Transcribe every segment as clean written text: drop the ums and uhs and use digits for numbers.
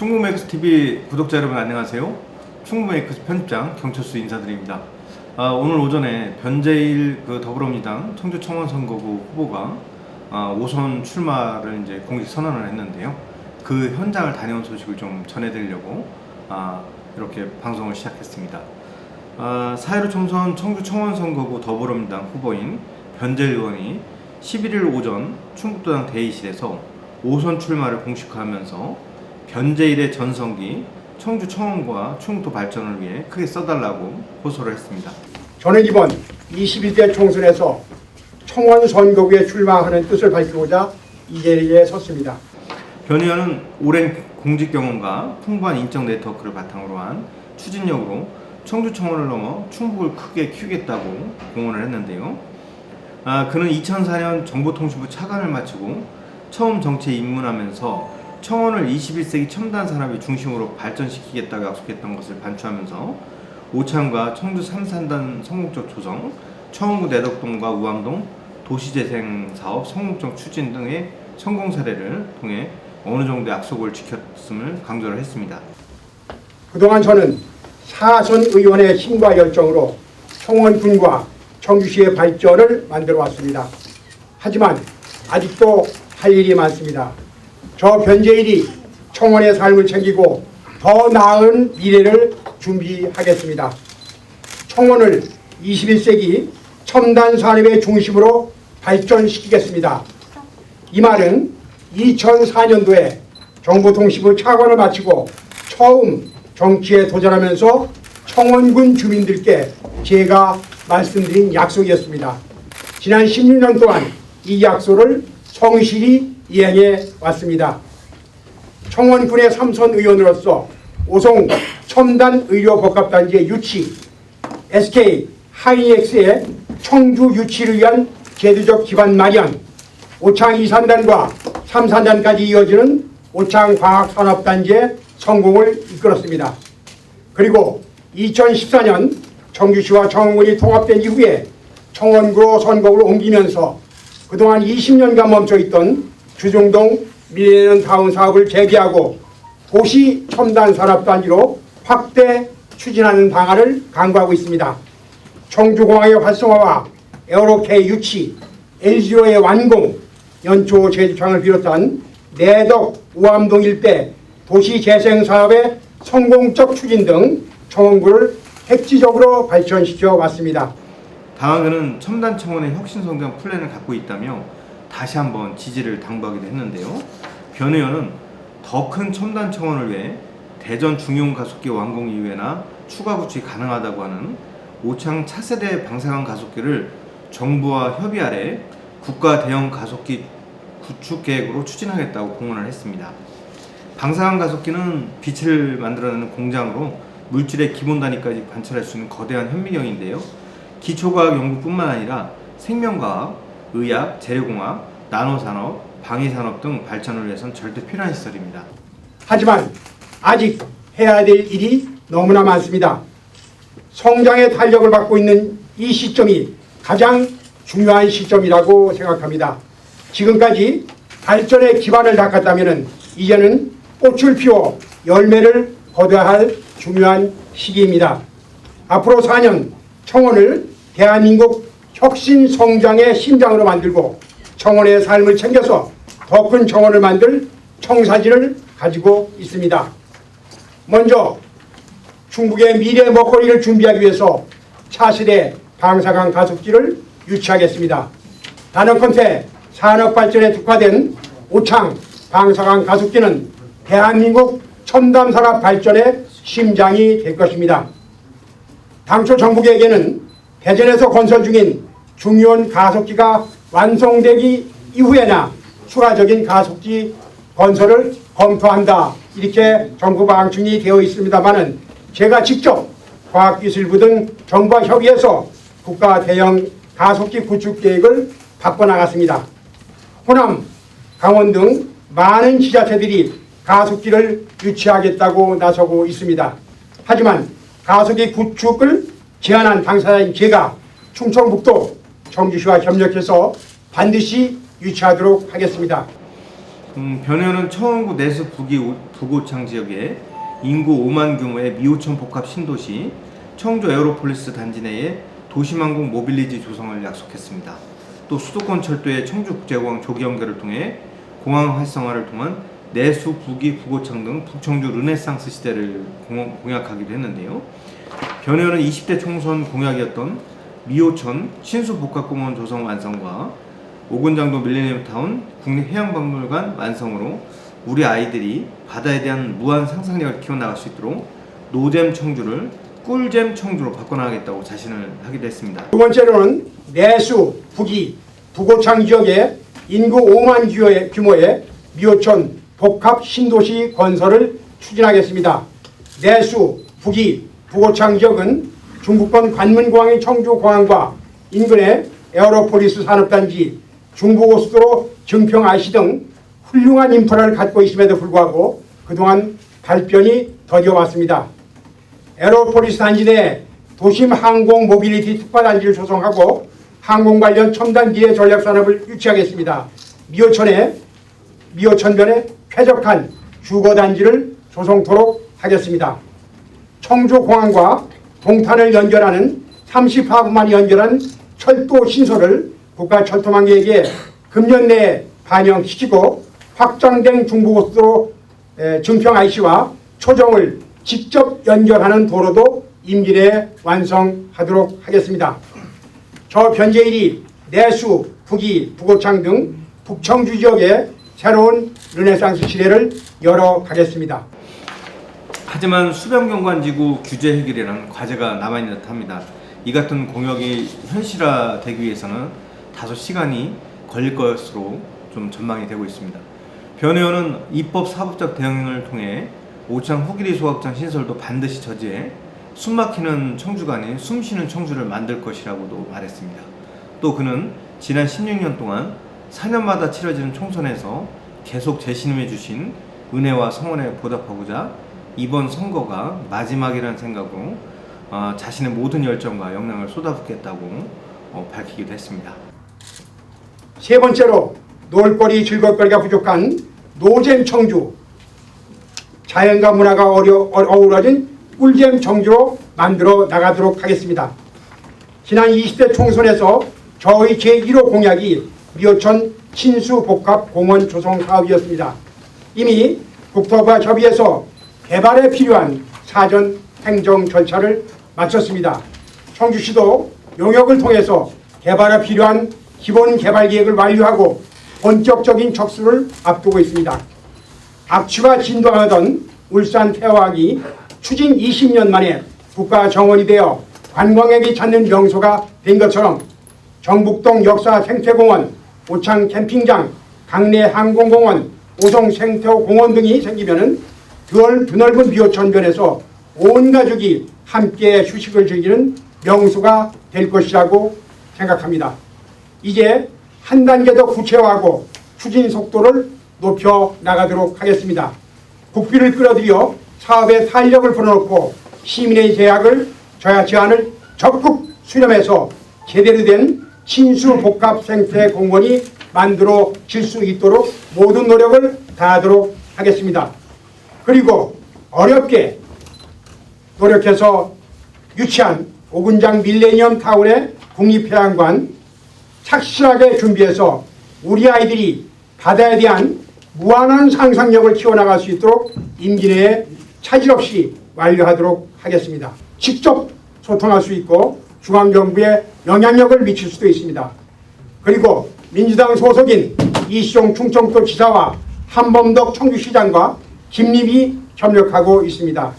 충북메이크스TV 구독자 여러분 안녕하세요. 충북메이크스 편집장 경철수 인사드립니다. 오늘 오전에 변재일 더불어민주당 청주청원 선거구 후보가 5선 출마를 이제 공식 선언을 했는데요. 그 현장을 다녀온 소식을 좀 전해드리려고 이렇게 방송을 시작했습니다. 4.15 총선 청주청원 선거구 더불어민주당 후보인 변재일 의원이 11일 오전 충북도당 대의실에서 5선 출마를 공식화하면서 변재일의 전성기 청주청원과 충북도 발전을 위해 크게 써달라고 호소를 했습니다. 저는 이번 21대 총선에서 청원 선거구에 출마하는 뜻을 밝히고자 이 자리에 섰습니다. 변 의원은 오랜 공직 경험과 풍부한 인적 네트워크를 바탕으로 한 추진력으로 청주청원을 넘어 충북을 크게 키우겠다고 공언을 했는데요. 그는 2004년 정보통신부 차관을 마치고 처음 정치에 입문하면서 청원을 21세기 첨단 산업의 중심으로 발전시키겠다고 약속했던 것을 반추하면서 오창과 청주 3산단 성공적 조성, 청원구 내덕동과 우암동 도시재생 사업 성공적 추진 등의 성공 사례를 통해 어느 정도 약속을 지켰음을 강조를 했습니다. 그동안 저는 4선 의원의 힘과 열정으로 청원군과 청주시의 발전을 만들어 왔습니다. 하지만 아직도 할 일이 많습니다. 저 변재일이 청원의 삶을 챙기고 더 나은 미래를 준비하겠습니다. 청원을 21세기 첨단 산업의 중심으로 발전시키겠습니다. 이 말은 2004년도에 정보통신부 차관을 마치고 처음 정치에 도전하면서 청원군 주민들께 제가 말씀드린 약속이었습니다. 지난 16년 동안 이 약속을 성실히 이행해 왔습니다. 청원군의 3선 의원으로서 오송 첨단의료복합단지의 유치, SK 하이닉스의 청주 유치를 위한 제도적 기반 마련, 오창 2산단과 3산단까지 이어지는 오창과학산업단지의 성공을 이끌었습니다. 그리고 2014년 청주시와 청원군이 통합된 이후에 청원구로 선거구를 옮기면서 그동안 20년간 멈춰있던 주중동 밀레니엄타운 사업을 재개하고 도시 첨단 산업단지로 확대 추진하는 방안을 강구하고 있습니다. 청주공항의 활성화와 에어로케이 유치, LGO의 완공, 연초 제주창을 비롯한 내덕, 우암동 일대 도시 재생 사업의 성공적 추진 등 청원구를 획기적으로 발전시켜 왔습니다. 다만 그는 첨단 청원의 혁신 성장 플랜을 갖고 있다며 다시 한번 지지를 당부하기도 했는데요. 변 의원은 더 큰 첨단 청원을 위해 대전 중용 가속기 완공 이후에나 추가 구축이 가능하다고 하는 오창 차세대 방사능 가속기를 정부와 협의 아래 국가 대형 가속기 구축 계획으로 추진하겠다고 공언을 했습니다. 방사능 가속기는 빛을 만들어내는 공장으로 물질의 기본 단위까지 관찰할 수 있는 거대한 현미경인데요. 기초과학 연구뿐만 아니라 생명과학, 의학, 재료공학, 나노산업, 방위산업 등 발전을 위해선 절대 필요한 시설입니다. 하지만 아직 해야 될 일이 너무나 많습니다. 성장의 탄력을 받고 있는 이 시점이 가장 중요한 시점이라고 생각합니다. 지금까지 발전의 기반을 닦았다면 이제는 꽃을 피워 열매를 거둬야 할 중요한 시기입니다. 앞으로 4년 청원을 대한민국 혁신 성장의 심장으로 만들고 청원의 삶을 챙겨서 더 큰 청원을 만들 청사진을 가지고 있습니다. 먼저 충북의 미래 먹거리를 준비하기 위해서 차세대 방사능 가속기를 유치하겠습니다. 단언컨대 산업발전에 특화된 오창 방사능 가속기는 대한민국 첨단산업 발전의 심장이 될 것입니다. 당초 정부 계획에는 대전에서 건설 중인 중요한 가속기가 완성되기 이후에나 추가적인 가속기 건설을 검토한다, 이렇게 정부 방침이 되어 있습니다만은 제가 직접 과학기술부 등 정부와 협의해서 국가 대형 가속기 구축 계획을 바꿔나갔습니다. 호남, 강원 등 많은 지자체들이 가속기를 유치하겠다고 나서고 있습니다. 하지만 가속기 구축을 제안한 당사자인 제가 충청북도 청주시와 협력해서 반드시 유치하도록 하겠습니다. 변호연은 청원구 내수 부고창 지역에 인구 5만 규모의 미호천 복합 신도시 청주 에어로폴리스 단지 내에 도심항공 모빌리지 조성을 약속했습니다. 또 수도권 철도의 청주국제공항 조기 연결을 통해 공항 활성화를 통한 내수 부고창 등 북청주 르네상스 시대를 공약하기도 했는데요. 변호연은 20대 총선 공약이었던 미호천 신수복합공원 조성 완성과 오군장도 밀레니엄타운 국립해양박물관 완성으로 우리 아이들이 바다에 대한 무한 상상력을 키워나갈 수 있도록 노잼 청주를 꿀잼 청주로 바꿔나가겠다고 자신을 하기도 했습니다. 두 번째로는 내수 부고창 지역에 인구 5만 규모의 미호천 복합 신도시 건설을 추진하겠습니다. 내수 부고창 지역은 중부권 관문공항인 청주공항과 인근의 에어로폴리스 산업단지, 중부고속도로 증평 IC 등 훌륭한 인프라를 갖고 있음에도 불구하고 그동안 발전이 더뎌 왔습니다. 에어로폴리스 단지 내 도심 항공 모빌리티 특화단지를 조성하고 항공 관련 첨단 기계 전략 산업을 유치하겠습니다. 미호천변에 쾌적한 주거단지를 조성토록 하겠습니다. 청주공항과 동탄을 연결하는 30하구만이 연결한 철도 신설을 국가철도망계획에 금년 내에 반영시키고 확장된 중부고속도로 증평 IC와 초정을 직접 연결하는 도로도 임기 내에 완성하도록 하겠습니다. 저 변재일이 내수, 부고창 등 북청주 지역에 새로운 르네상스 시대를 열어가겠습니다. 하지만 수변경관지구 규제 해결이라는 과제가 남아있는 듯합니다. 이 같은 공약이 현실화되기 위해서는 다소 시간이 걸릴 것으로 좀 전망이 되고 있습니다. 변호연은 입법 사법적 대응을 통해 오창 호기리 소각장 신설도 반드시 저지해 숨막히는 청주가 아닌 숨쉬는 청주를 만들 것이라고도 말했습니다. 또 그는 지난 16년 동안 4년마다 치러지는 총선에서 계속 재신임해 주신 은혜와 성원에 보답하고자 이번 선거가 마지막이라는 생각으로 자신의 모든 열정과 역량을 쏟아붓겠다고 밝히기도 했습니다. 세 번째로 놀거리 즐길거리가 부족한 노잼 청주, 자연과 문화가 어우러진 꿀잼 청주로 만들어 나가도록 하겠습니다. 지난 20대 총선에서 저의 제1호 공약이 미호천 신수복합공원 조성 사업이었습니다. 이미 국토부와 협의해서 개발에 필요한 사전 행정 절차를 마쳤습니다. 청주시도 용역을 통해서 개발에 필요한 기본 개발 계획을 완료하고 본격적인 접수를 앞두고 있습니다. 악취가 진동하던 울산 태화학이 추진 20년 만에 국가 정원이 되어 관광객이 찾는 명소가 된 것처럼 정북동 역사 생태공원, 오창 캠핑장, 강내 항공공원, 오송 생태공원 등이 생기면은 드넓은 미호천변에서 온 가족이 함께 휴식을 즐기는 명소가 될 것이라고 생각합니다. 이제 한 단계 더 구체화하고 추진 속도를 높여 나가도록 하겠습니다. 국비를 끌어들여 사업에 탄력을 불어넣고 시민의 제안을 적극 수렴해서 제대로 된 친수복합생태공원이 만들어질 수 있도록 모든 노력을 다하도록 하겠습니다. 그리고 어렵게 노력해서 유치한 오군장 밀레니엄 타운의 국립해양관 착실하게 준비해서 우리 아이들이 바다에 대한 무한한 상상력을 키워나갈 수 있도록 임기 내에 차질 없이 완료하도록 하겠습니다. 직접 소통할 수 있고 중앙정부에 영향력을 미칠 수도 있습니다. 그리고 민주당 소속인 이시종 충청도 지사와 한범덕 청주시장과 긴밀히 협력하고 있습니다.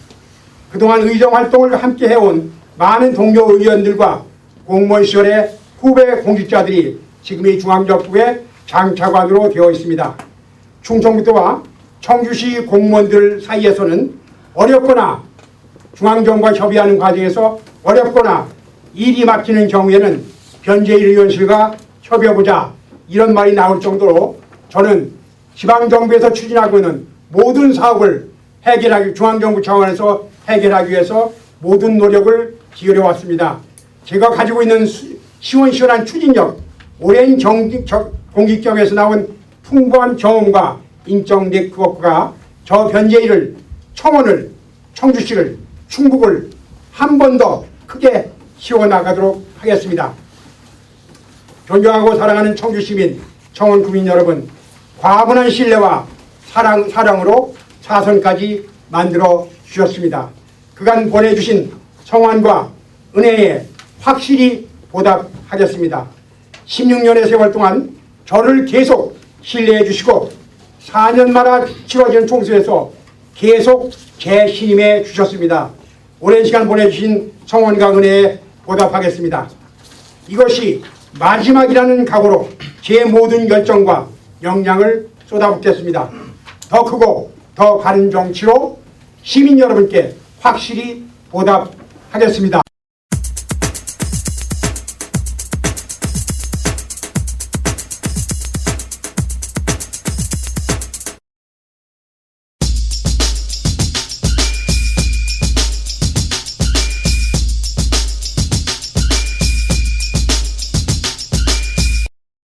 그동안 의정활동을 함께 해온 많은 동료 의원들과 공무원 시절의 후배 공직자들이 지금 이 중앙정부의 장차관으로 되어 있습니다. 충청북도와 청주시 공무원들 사이에서는 어렵거나 중앙정부와 협의하는 과정에서 어렵거나 일이 막히는 경우에는 변재일 의원실과 협의해보자 이런 말이 나올 정도로 저는 지방정부에서 추진하고 있는 모든 사업을 중앙정부 차원에서 해결하기 위해서 모든 노력을 기울여 왔습니다. 제가 가지고 있는 시원시원한 추진력, 오랜 공직경에서 나온 풍부한 경험과 인정 네트워크가 저 변제일을, 청원을, 청주시를, 충북을 한 번 더 크게 키워나가도록 하겠습니다. 존경하고 사랑하는 청주시민, 청원구민 여러분, 과분한 신뢰와 사랑으로 사선까지 만들어 주셨습니다. 그간 보내주신 성원과 은혜에 확실히 보답하겠습니다. 16년의 세월 동안 저를 계속 신뢰해 주시고 4년 만에 치러진 총선에서 계속 재신임해 주셨습니다. 오랜 시간 보내주신 성원과 은혜에 보답하겠습니다. 이것이 마지막이라는 각오로 제 모든 열정과 역량을 쏟아붓겠습니다. 더 크고 더 바른 정치로 시민 여러분께 확실히 보답하겠습니다.